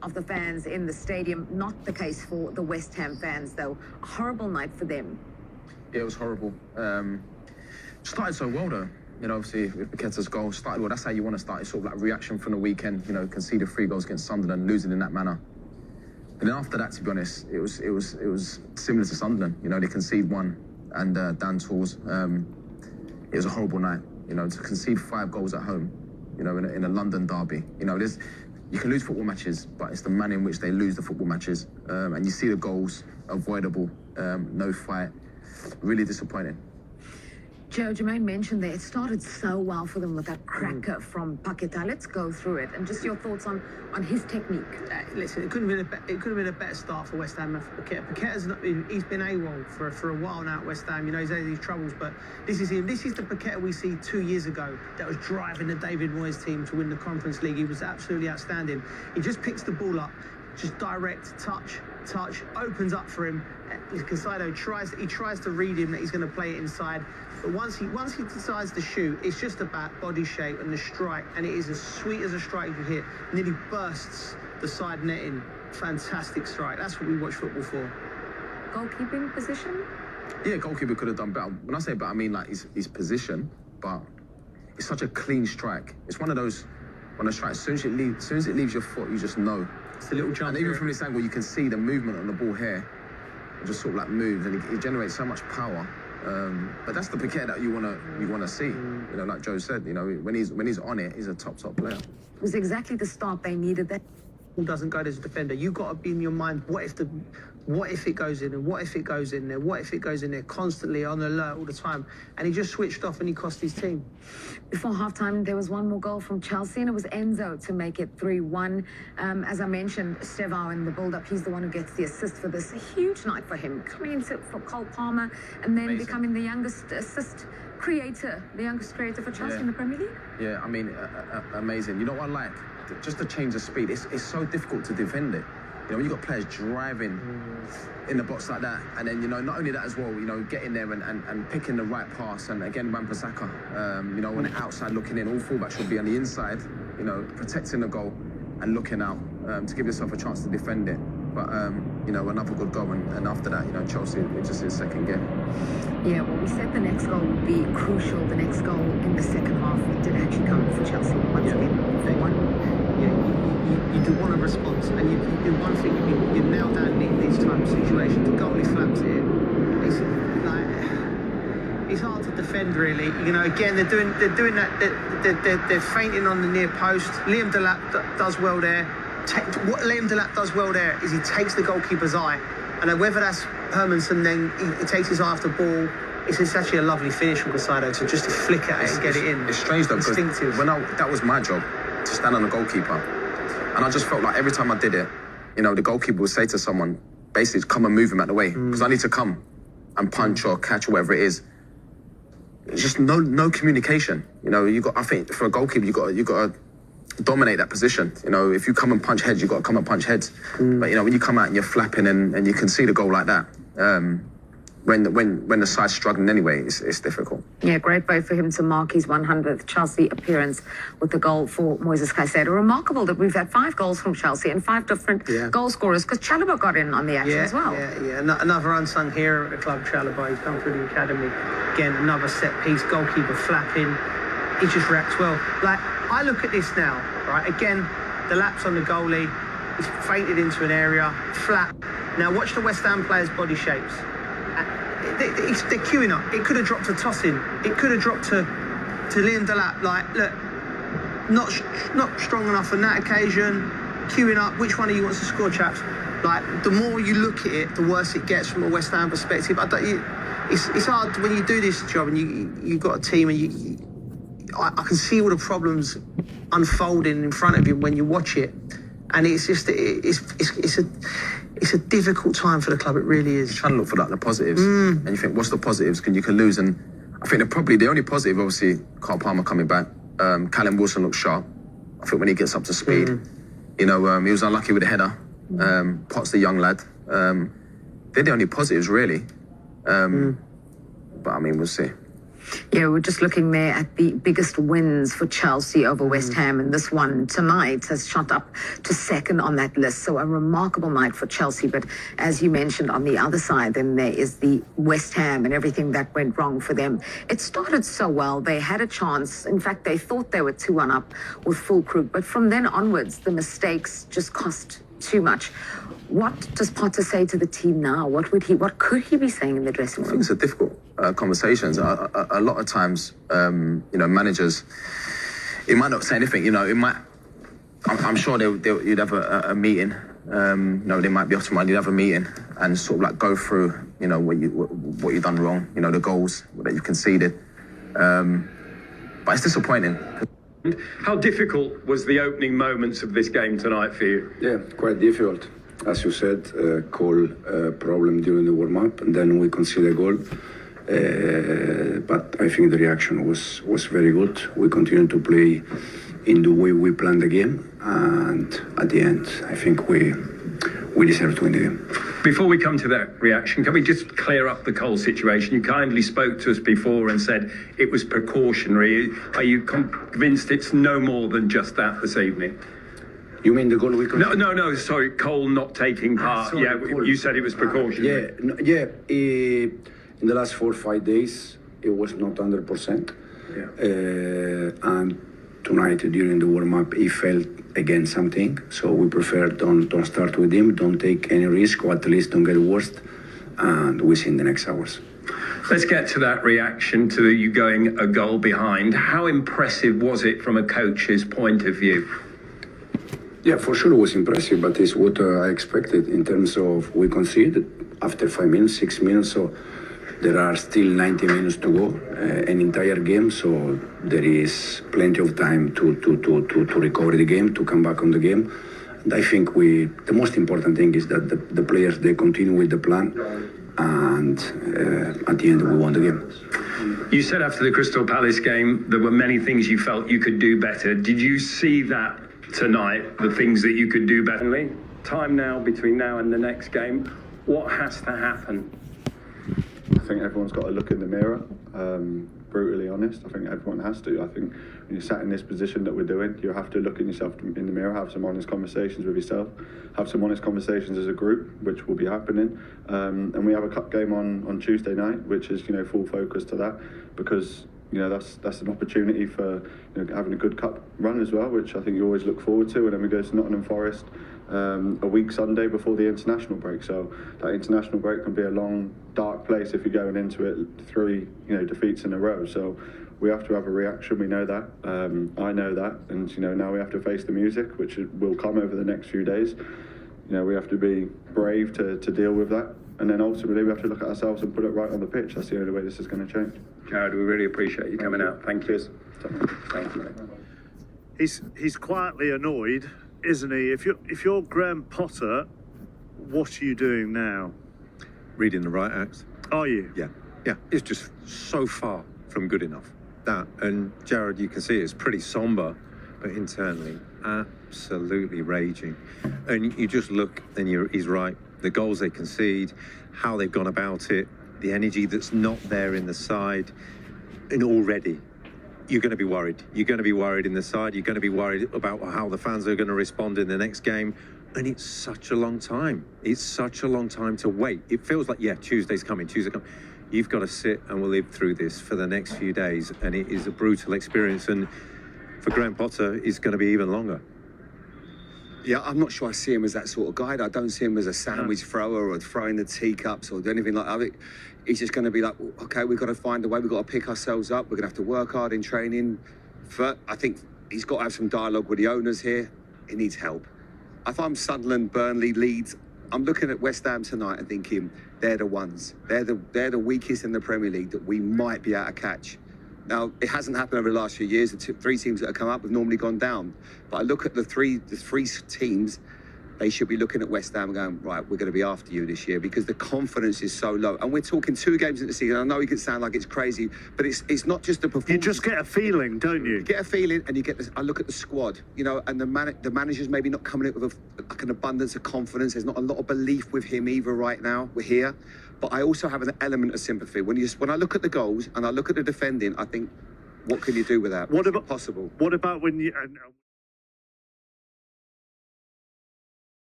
of the fans in the stadium. Not the case for the West Ham fans, though. A horrible night for them. Yeah, it was horrible. Started so well, though. You know, obviously, with Paqueta's goal, started well. That's how you want to start. It's sort of like reaction from the weekend. You know, conceded 3 goals against Sunderland, losing in that manner. And then after that, to be honest, it was similar to Sunderland. You know, they conceded 1, and Dan Tools. It was a horrible night. You know, to concede 5 goals at home. You know, in a London derby. You know, you can lose football matches, but it's the manner in which they lose the football matches. And you see the goals avoidable, no fight. Really disappointing. Joe, Jermaine mentioned that it started so well for them with that cracker from Paqueta. Let's go through it, and just your thoughts on his technique. Listen, it could have been a better start for West Ham for Paqueta. Paqueta's he's been AWOL for a while now at West Ham. You know, he's had these troubles, but this is him. This is the Paqueta we see 2 years ago that was driving the David Moyes team to win the Conference League. He was absolutely outstanding. He just picks the ball up, just direct touch, opens up for him. Casado tries to read him that he's going to play it inside. But once he decides to shoot, it's just about body shape and the strike, and it is as sweet as a strike you hit. Nearly bursts the side netting. Fantastic strike. That's what we watch football for. Goalkeeping position? Yeah, goalkeeper could have done better. When I say better, I mean like his position, but it's such a clean strike. It's one of those strikes. As soon as it leaves your foot, you just know. It's a little jump. And even from this angle, you can see the movement on the ball here. It just sort of like moves, and it generates so much power. But that's the Paqueta that you wanna see. You know, like Joe said, you know, when he's on it, he's a top player. It was exactly the start they needed. That doesn't go as a defender. You got to be in your mind. What if it goes in, and what if it goes in there? What if it goes in there? Constantly on alert all the time, and he just switched off and he cost his team. Before halftime, there was one more goal from Chelsea, and it was Enzo to make it 3-1. As I mentioned, Stevao in the build-up, he's the one who gets the assist for this. A huge night for him, coming into for Cole Palmer, and then becoming the youngest creator for Chelsea in the Premier League. Yeah, I mean, amazing. You know what I like? Just to change the speed. It's so difficult to defend it. You know, when you've got players driving in the box like that, and then, you know, not only that as well, you know, getting there and picking the right pass, and again, Wan-Bissaka, you know, on the outside looking in, all fullbacks should be on the inside, you know, protecting the goal and looking out to give yourself a chance to defend it. But, you know, another good goal, and after that, you know, Chelsea, it just is second game. Yeah, well, we said the next goal would be crucial. The next goal in the second half did actually come for Chelsea once again. 4-1. You do want a response, and you do one thing. You nail down in these type of situations. The goalie flaps it. It's hard to defend, really. You know, again, they're doing that. They're fainting on the near post. Liam Delap does well there. What Liam Delap does well there is he takes the goalkeeper's eye, and whether that's Hermanson, then he takes his eye off the ball. It's actually a lovely finish from Casado to just to flick at it and get it in. It's strange though, because that was my job, to stand on the goalkeeper. And I just felt like every time I did it, you know, the goalkeeper would say to someone, basically, come and move him out the way, because I need to come and punch or catch or whatever it is. It's just no communication. You know, I think for a goalkeeper, you got to dominate that position. You know, if you come and punch heads, you got to come and punch heads. But you know, when you come out and you're flapping and you can see the goal like that, when the side's struggling anyway, it's difficult. Yeah, great way for him to mark his 100th Chelsea appearance with the goal for Moises Caicedo. Remarkable that we've had 5 goals from Chelsea and 5 different goal scorers, because Chalobah got in on the action as well. Yeah. Another unsung hero at the club, Chalobah. He's come through the academy. Again, another set piece, goalkeeper flapping. He just reacts well. Like, I look at this now, right? Again, the lapse on the goalie. He's fainted into an area, flap. Now watch the West Ham players' body shapes. They're queuing up. It could have dropped to Tosin. It could have dropped to Liam Delap. Like, look, not strong enough on that occasion. Queuing up. Which one of you wants to score, chaps? Like, the more you look at it, the worse it gets from a West Ham perspective. It's hard when you do this job and you've got a team and I can see all the problems unfolding in front of you when you watch it, and it's just it's a difficult time for the club. It really is. You're trying to look for like the positives, and you think, what's the positives? You can lose, and I think probably the only positive, obviously, Cole Palmer coming back. Callum Wilson looks sharp. I think when he gets up to speed, you know, he was unlucky with the header. Potts, the young lad. They're the only positives, really. But I mean, we'll see. Yeah, we're just looking there at the biggest wins for Chelsea over West Ham, and this one tonight has shot up to second on that list. So a remarkable night for Chelsea. But as you mentioned, on the other side, then there is the West Ham and everything that went wrong for them. It started so well. They had a chance. In fact, they thought they were 2-1 up with full crew. But from then onwards, the mistakes just cost too much. What does Potter say to the team now? What could he be saying in the dressing room? I think it's a difficult conversations. A lot of times, managers, it might not say anything. It might. I'm sure you'd have a meeting. They might be off tomorrow. You'd have a meeting and sort of like go through, what you've done wrong. The goals that you conceded. But it's disappointing. How difficult was the opening moments of this game tonight for you? Yeah, quite difficult. As you said, goal problem during the warm-up, and then we conceded a goal. But I think the reaction was very good. We continued to play in the way we planned the game, and at the end, I think we deserve to win the game. Before we come to that reaction, can we just clear up the Cole situation? You kindly spoke to us before and said it was precautionary. Are you convinced it's no more than just that this evening? You mean the goal we conceded? No, sorry, Cole not taking part. Sorry, Cole. You said it was precautionary. In the last 4 or 5 days, it was not 100%. Yeah. And tonight, during the warm-up, he felt again something. So we prefer don't start with him, don't take any risk, or at least don't get worse, and we see in the next hours. Let's get to that reaction to you going a goal behind. How impressive was it from a coach's point of view? Yeah, for sure it was impressive, but it's what I expected in terms of we conceded after 5 minutes, 6 minutes, so there are still 90 minutes to go, an entire game, so there is plenty of time to recover the game, to come back on the game. And I think the most important thing is that the players, they continue with the plan, and at the end we won the game. You said after the Crystal Palace game there were many things you felt you could do better. Did you see that tonight, the things that you could do better? Time now, between now and the next game, what has to happen? I think everyone's got to look in the mirror, brutally honest. I think everyone has to. I think when you're sat in this position that we're doing, you have to look in yourself in the mirror, have some honest conversations with yourself, have some honest conversations as a group, which will be happening. And we have a cup game on Tuesday night, which is, full focus to that, because that's an opportunity for having a good cup run as well, which I think you always look forward to. And then we go to Nottingham Forest a week Sunday before the international break. So that international break can be a long, dark place if you're going into it 3 defeats in a row. So we have to have a reaction. We know that. I know that. And now we have to face the music, which will come over the next few days. We have to be brave to deal with that. And then ultimately we have to look at ourselves and put it right on the pitch. That's the only way this is going to change. Jared, we really appreciate you coming out. Thank you. Thank you. He's quietly annoyed, isn't he? If you're Graham Potter, what are you doing now? Reading the right acts. Are you? Yeah. It's just so far from good enough. That, and Jared, you can see it's pretty somber, but internally absolutely raging. And you just look, and he's right. The goals they concede, how they've gone about it, the energy that's not there in the side, and already you're going to be worried. You're going to be worried in the side. You're going to be worried about how the fans are going to respond in the next game. And it's such a long time. It's such a long time to wait. It feels like, Tuesday's coming. You've got to sit and we'll live through this for the next few days. And it is a brutal experience. And for Graham Potter, it's going to be even longer. Yeah, I'm not sure I see him as that sort of guy. I don't see him as a sandwich thrower or throwing the teacups or anything like that. He's just going to be like, okay, we've got to find a way. We've got to pick ourselves up. We're going to have to work hard in training. I think he's got to have some dialogue with the owners here. He needs help. If I'm Sunderland, Burnley, Leeds, I'm looking at West Ham tonight and thinking they're the ones. They're the weakest in the Premier League that we might be able to catch. Now, it hasn't happened over the last few years. The 3 teams that have come up have normally gone down. But I look at the three teams they should be looking at West Ham and going, right, we're going to be after you this year, because the confidence is so low. And we're talking 2 games into the season. I know it can sound like it's crazy, but it's not just the performance. You just get a feeling, don't you? You get a feeling, and you get this. I look at the squad, you know, and the manager's maybe not coming in with like an abundance of confidence. There's not a lot of belief with him either right now. We're here. But I also have an element of sympathy. When I look at the goals and I look at the defending, I think, what can you do with that? What about possible? What about when you?